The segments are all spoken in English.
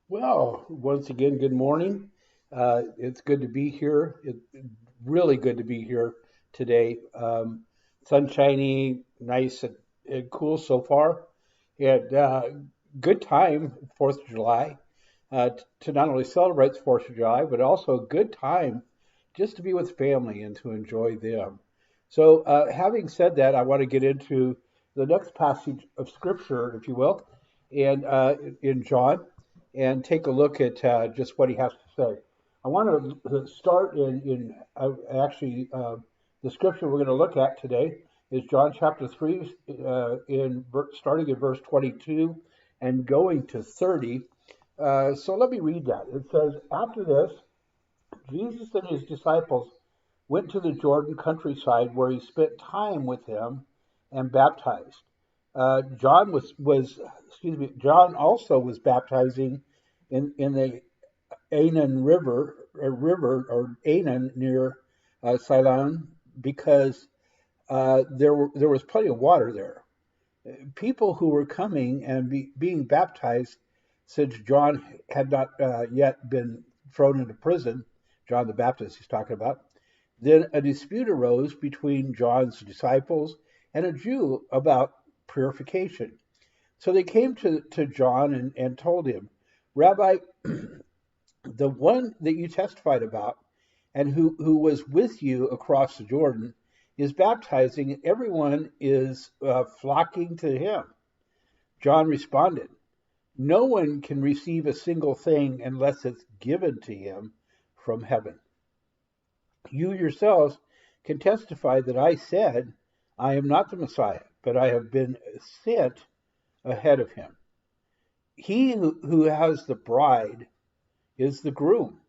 Well, once again, good morning. It's good to be here. Really good to be here today. Sunshiny, nice and cool so far. And good time, 4th of July, to not only celebrate the 4th of July, but also a good time just to be with family and to enjoy them. So, having said that, I want to get into the next passage of Scripture, if you will, and in John and take a look at just what he has to say. I want to start in the scripture we're going to look at today is John chapter 3, starting in verse 22 and going to 30. So let me read that. It says, After this, Jesus and his disciples went to the Jordan countryside where he spent time with them and baptized. John also was baptizing in the Anan river or Anan near Siloam because there was plenty of water there. People who were coming and being baptized, since John had not yet been thrown into prison, John the Baptist he's talking about, then a dispute arose between John's disciples and a Jew about purification. So they came to John and told him, Rabbi, the one that you testified about and who was with you across the Jordan is baptizing, and everyone is flocking to him. John responded, No one can receive a single thing unless it's given to him from heaven. You yourselves can testify that I said, I am not the Messiah, but I have been sent ahead of him. He who has the bride is the groom.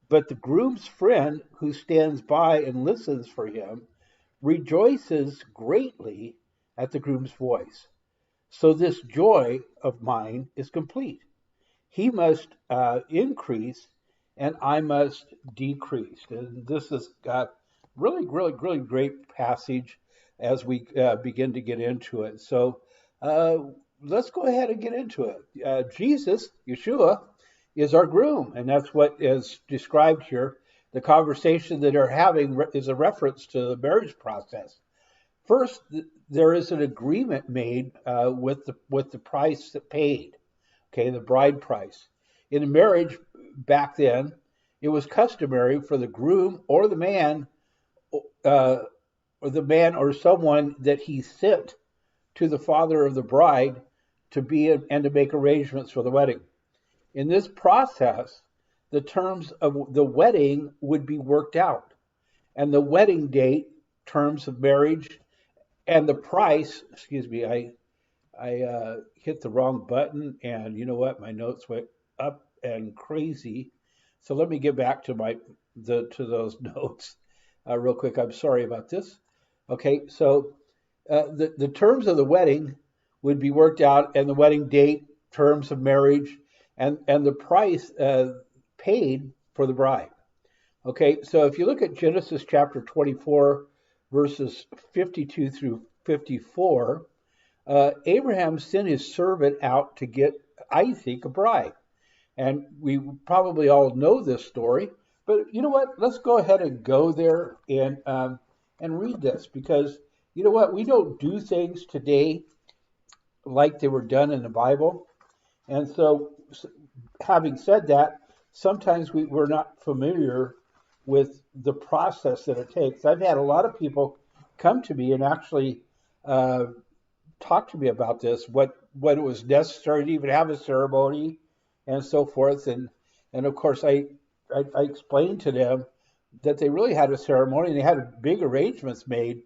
But the groom's friend who stands by and listens for him rejoices greatly at the groom's voice. So this joy of mine is complete. He must increase and I must decrease. And this is really great passage as we begin to get into it. So uh, let's go ahead and get into it. Jesus, Yeshua, is our groom, and that's what is described here. The conversation that they're having is a reference to the marriage process. First, there is an agreement made with the price that paid. Okay, the bride price. In a marriage back then, it was customary for the groom uh, or the man or someone that he sent to the father of the bride to be and to make arrangements for the wedding. In this process, the terms of the wedding would be worked out, and the wedding date, terms of marriage, and the price. Excuse me, I hit the wrong button, and you know what? My notes went up and crazy. So let me get back to those notes real quick. I'm sorry about this. Okay, so the terms of the wedding would be worked out, and the wedding date, terms of marriage, and the price paid for the bride. Okay, so if you look at Genesis chapter 24, verses 52 through 54, Abraham sent his servant out to get Isaac a bride. And we probably all know this story, but you know what? Let's go ahead and go there and read this because you know what? We don't do things today like they were done in the Bible. And so, having said that, sometimes we're not familiar with the process that it takes. I've had a lot of people come to me and actually uh, talk to me about this, what it was necessary to even have a ceremony and so forth. And of course, I explained to them that they really had a ceremony and they had big arrangements made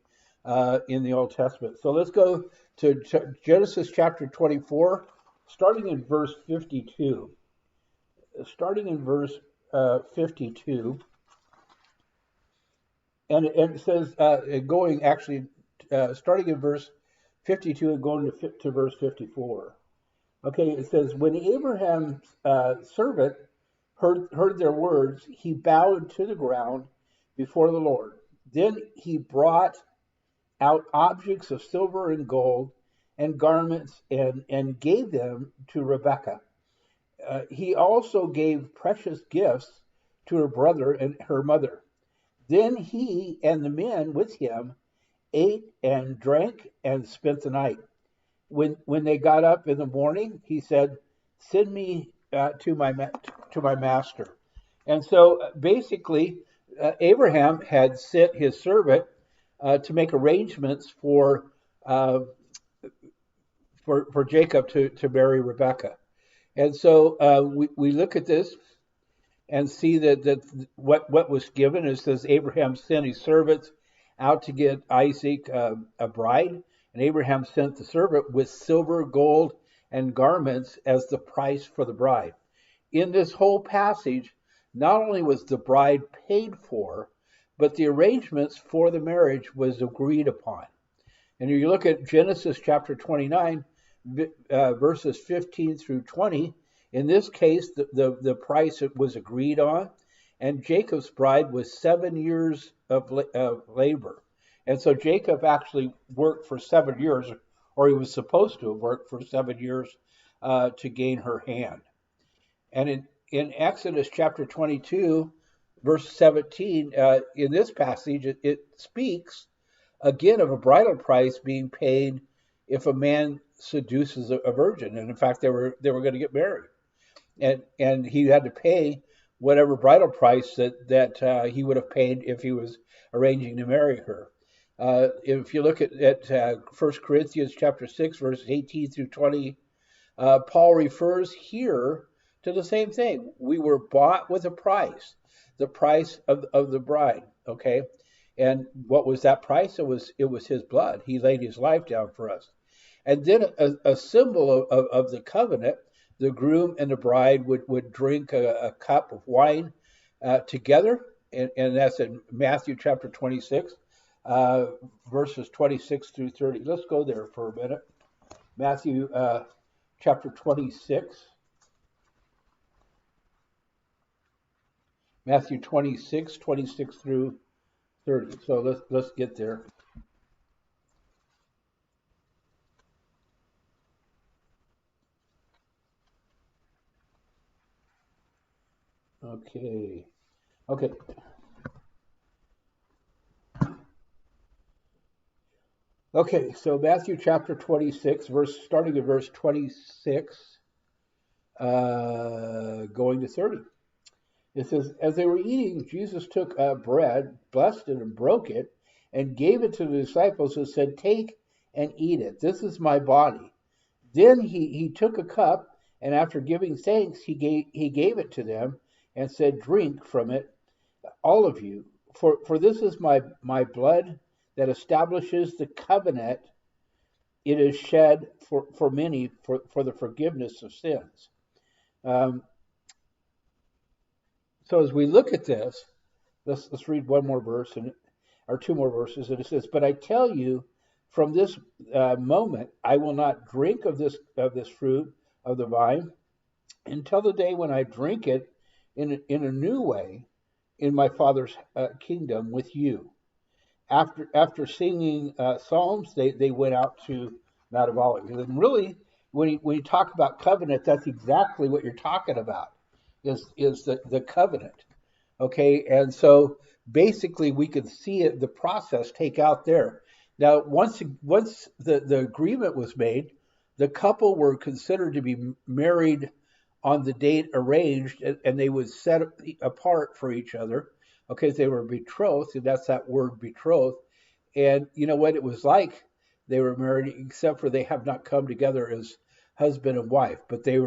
in the Old Testament. So let's go to Genesis chapter 24, starting in verse 52. Starting in verse 52, and it says, going actually, starting in verse 52 and going to verse 54. Okay, it says, when Abraham's servant heard their words, he bowed to the ground before the Lord. Then he brought out objects of silver and gold and garments and gave them to Rebekah. he also gave precious gifts to her brother and her mother. Then he and the men with him ate and drank and spent the night. When they got up in the morning, he said, "Send me to my master." And so basically, Abraham had sent his servant to make arrangements uh, for Jacob to marry Rebekah. And so we look at this and see that what was given. It says Abraham sent his servants out to get Isaac a bride, and Abraham sent the servant with silver, gold, and garments as the price for the bride. In this whole passage, not only was the bride paid for, but the arrangements for the marriage was agreed upon. And if you look at Genesis chapter 29, verses 15 through 20, in this case, the price was agreed on, and Jacob's bride was 7 years of labor. And so Jacob actually worked for 7 years, or he was supposed to have worked for 7 years to gain her hand. And in Exodus chapter 22, verse 17, in this passage, it speaks again of a bridal price being paid if a man seduces a virgin. And in fact, they were going to get married, and he had to pay whatever bridal price that he would have paid if he was arranging to marry her. If you look at 1 Corinthians chapter 6, verses 18 through 20, Paul refers here to the same thing. We were bought with a price, the price of the bride. Okay, and what was that price? It was his blood. He laid his life down for us. And then a symbol of the covenant, the groom and the bride would drink a cup of wine together, and that's in Matthew chapter 26, verses 26 through 30. Let's go there for a minute. Matthew chapter 26. Matthew 26, 26 through 30. So let's get there. Okay. Okay. Okay, so Matthew chapter 26, starting at verse 26, going to 30. It says, as they were eating, Jesus took bread, blessed it, and broke it, and gave it to the disciples and said, take and eat it. This is my body. Then he took a cup, and after giving thanks, he gave it to them and said, drink from it, all of you, for this is my blood that establishes the covenant. It is shed for many for the forgiveness of sins. So as we look at this, let's read one more verse or two more verses, and it says, "But I tell you, from this moment, I will not drink of this fruit of the vine until the day when I drink it in a new way in my Father's kingdom with you." After singing psalms, they went out to Mount of Olives. And really, when you talk about covenant, that's exactly what you're talking about. Is the covenant, okay? And so basically we could see it, the process take out there. Now, once the agreement was made, the couple were considered to be married on the date arranged, and they would set apart for each other, okay? They were betrothed, and that's that word betrothed. And you know what it was like? They were married, except for they have not come together as husband and wife, but it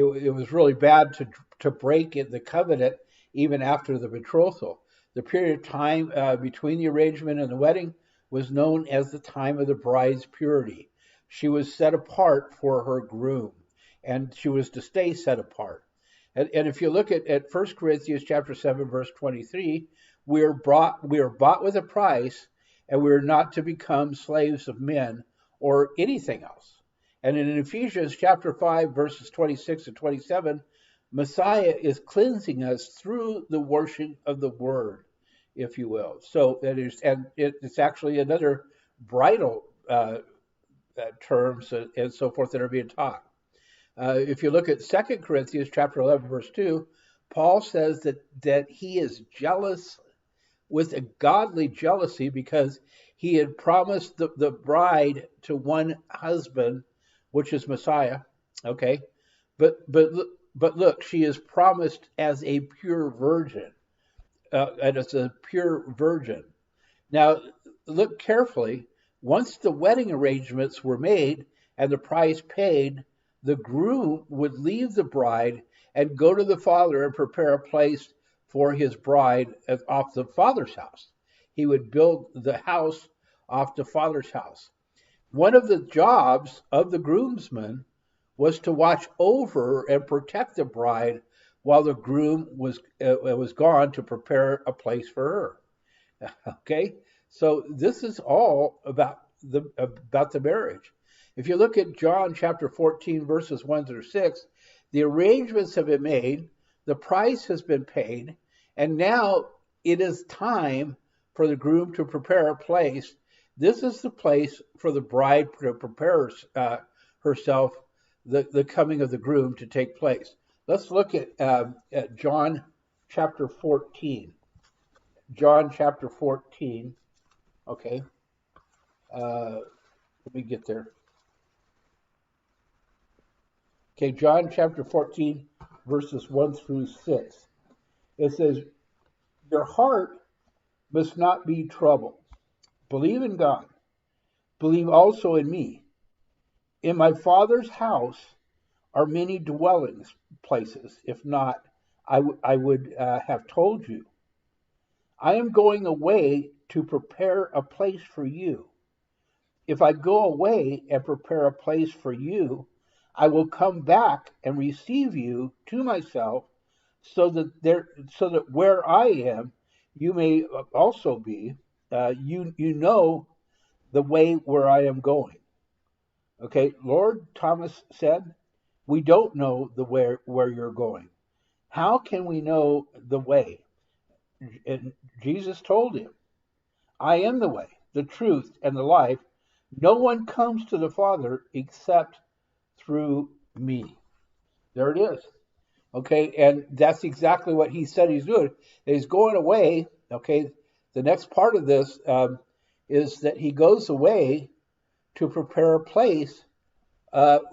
was really bad to break the covenant even after the betrothal. The period of time between the arrangement and the wedding was known as the time of the bride's purity. She was set apart for her groom, and she was to stay set apart. And if you look at 1 Corinthians chapter 7, verse 23, we are bought with a price, and we are not to become slaves of men or anything else. And in Ephesians chapter 5, verses 26 and 27, Messiah is cleansing us through the washing of the word, if you will. So it's actually another bridal terms and so forth that are being taught. If you look at 2 Corinthians chapter 11, verse 2, Paul says that he is jealous with a godly jealousy because he had promised the bride to one husband, which is Messiah. Okay, but look, she is promised as a pure virgin, and as a pure virgin. Now, look carefully. Once the wedding arrangements were made and the price paid, the groom would leave the bride and go to the father and prepare a place for his bride off the father's house. He would build the house off the father's house. One of the jobs of the groomsman was to watch over and protect the bride while the groom was gone to prepare a place for her. Okay, so this is all about the marriage. If you look at John chapter 14, verses 1 through 6, the arrangements have been made, the price has been paid, and now it is time for the groom to prepare a place. This is the place for the bride to prepare herself, the coming of the groom to take place. Let's look at John chapter 14. John chapter 14. Okay. Let me get there. Okay, John chapter 14, verses 1 through 6. It says, "Your heart must not be troubled. Believe in God. Believe also in me. In my Father's house are many dwellings places. If not, I would have told you. I am going away to prepare a place for you. If I go away and prepare a place for you, I will come back and receive you to myself, so that where I am, you may also be. You know the way where I am going." Okay, Lord, Thomas said, "We don't know the where you're going. How can we know the way?" And Jesus told him, "I am the way, the truth, and the life. No one comes to the Father except through me." There it is. Okay, and that's exactly what he said he's doing. He's going away. Okay, the next part of this is that he goes away to prepare a place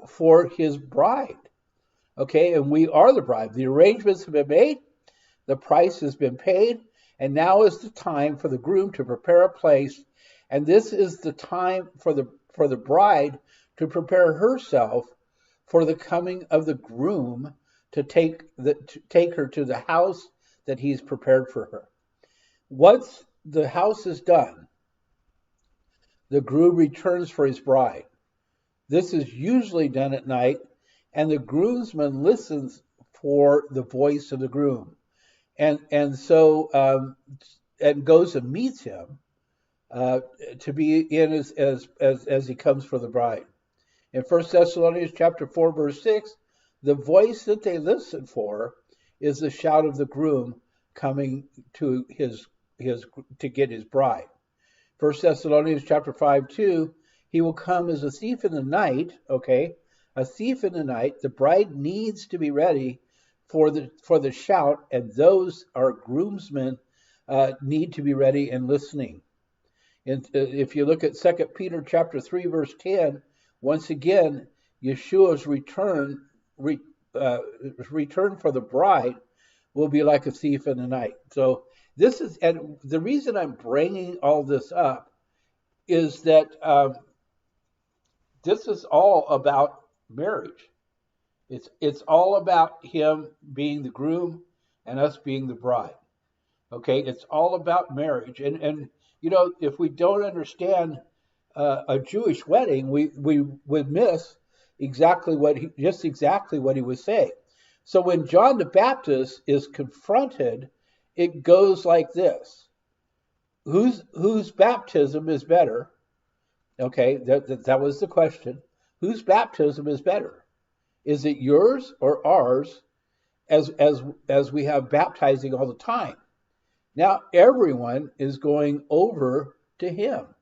for his bride. Okay, and we are the bride. The arrangements have been made, the price has been paid, and now is the time for the groom to prepare a place. And this is the time for the bride to prepare herself for the coming of the groom to take her to the house that he's prepared for her. Once the house is done, the groom returns for his bride. This is usually done at night, and the groomsman listens for the voice of the groom, and so and goes and meets him to be in as he comes for the bride. In 1 Thessalonians chapter 4, verse 6, the voice that they listen for is the shout of the groom coming to to get his bride. 1 Thessalonians chapter 5, 2, he will come as a thief in the night. Okay, a thief in the night. The bride needs to be ready for the shout, and those our groomsmen need to be ready and listening. And if you look at 2 Peter chapter 3, verse 10, once again, Yeshua's return for the bride will be like a thief in the night. So this is, and the reason I'm bringing all this up is that this is all about marriage. It's all about him being the groom and us being the bride. Okay, it's all about marriage, and you know, if we don't understand a Jewish wedding, we would miss exactly what he was saying. So when John the Baptist is confronted, it goes like this: whose baptism is better? Okay, that was the question. Whose baptism is better? Is it yours or ours? As we have baptizing all the time. Now everyone is going over to him.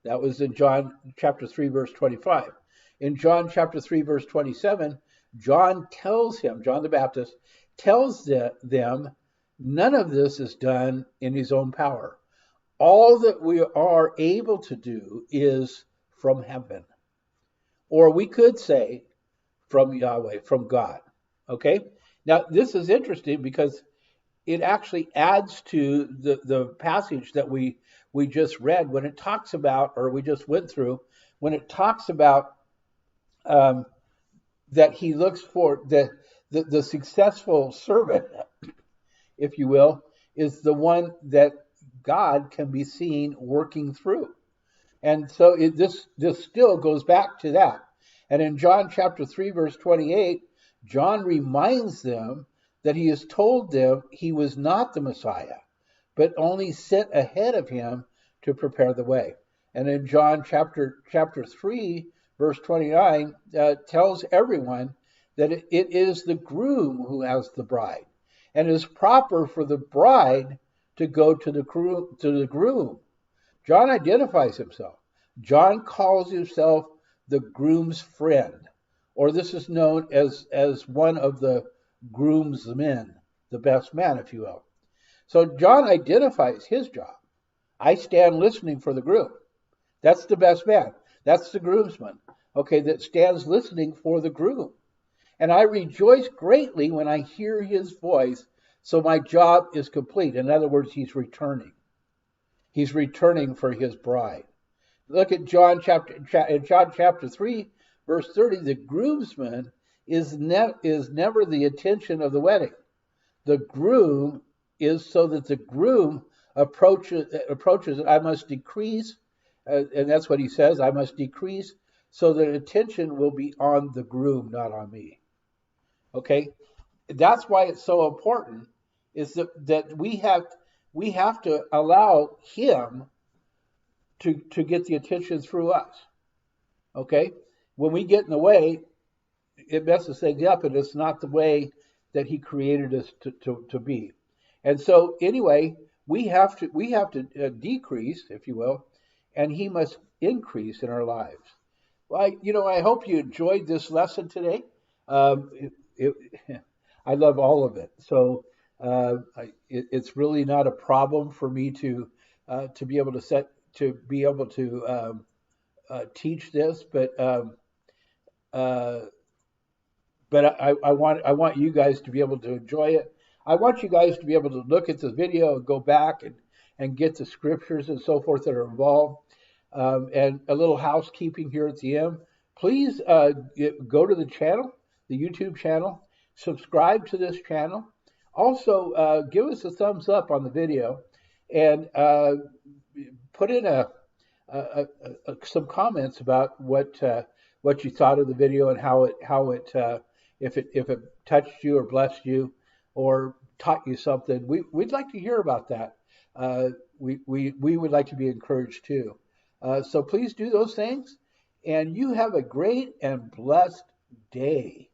That was in John chapter 3, verse 25. In John chapter 3, verse 27, John the Baptist tells them, none of this is done in his own power. All that we are able to do is from heaven. Or we could say from Yahweh, from God. Okay? Now, this is interesting because it actually adds to the passage that we just read when it talks about, or we just went through, when it talks about um, that he looks for the successful servant, if you will, is the one that God can be seen working through. And so this still goes back to that. And in John chapter 3, verse 28, John reminds them that he has told them he was not the Messiah, but only sent ahead of him to prepare the way. And in John chapter 3, verse 29, tells everyone that it is the groom who has the bride. And it is proper for the bride to go to the groom. John identifies himself. John calls himself the groom's friend, or this is known as one of the groomsmen, the best man, if you will. So John identifies his job. I stand listening for the groom. That's the best man. That's the groomsman, okay, that stands listening for the groom. And I rejoice greatly when I hear his voice, so my job is complete. In other words, he's returning. He's returning for his bride. Look at John chapter 3, verse 30. The groomsman is never the attention of the wedding. The groom is so that the groom approaches it. I must decrease, and that's what he says. I must decrease so that attention will be on the groom, not on me. Okay, that's why it's so important. Is that we have to allow him to get the attention through us. Okay? When we get in the way, it messes things up, and it's not the way that he created us to be. And so anyway, we have to decrease, if you will, and he must increase in our lives. Well, I hope you enjoyed this lesson today. I love all of it. So it's really not a problem for me to be able to teach this, but I want you guys to be able to enjoy it. I want you guys to be able to look at the video and go back and get the scriptures and so forth that are involved. And a little housekeeping here at the end. Please go to the channel, the YouTube channel, subscribe to this channel. Also, give us a thumbs up on the video, and put in some comments about what you thought of the video and how it if it touched you or blessed you or taught you something. We'd like to hear about that. We would like to be encouraged too. So please do those things, and you have a great and blessed day.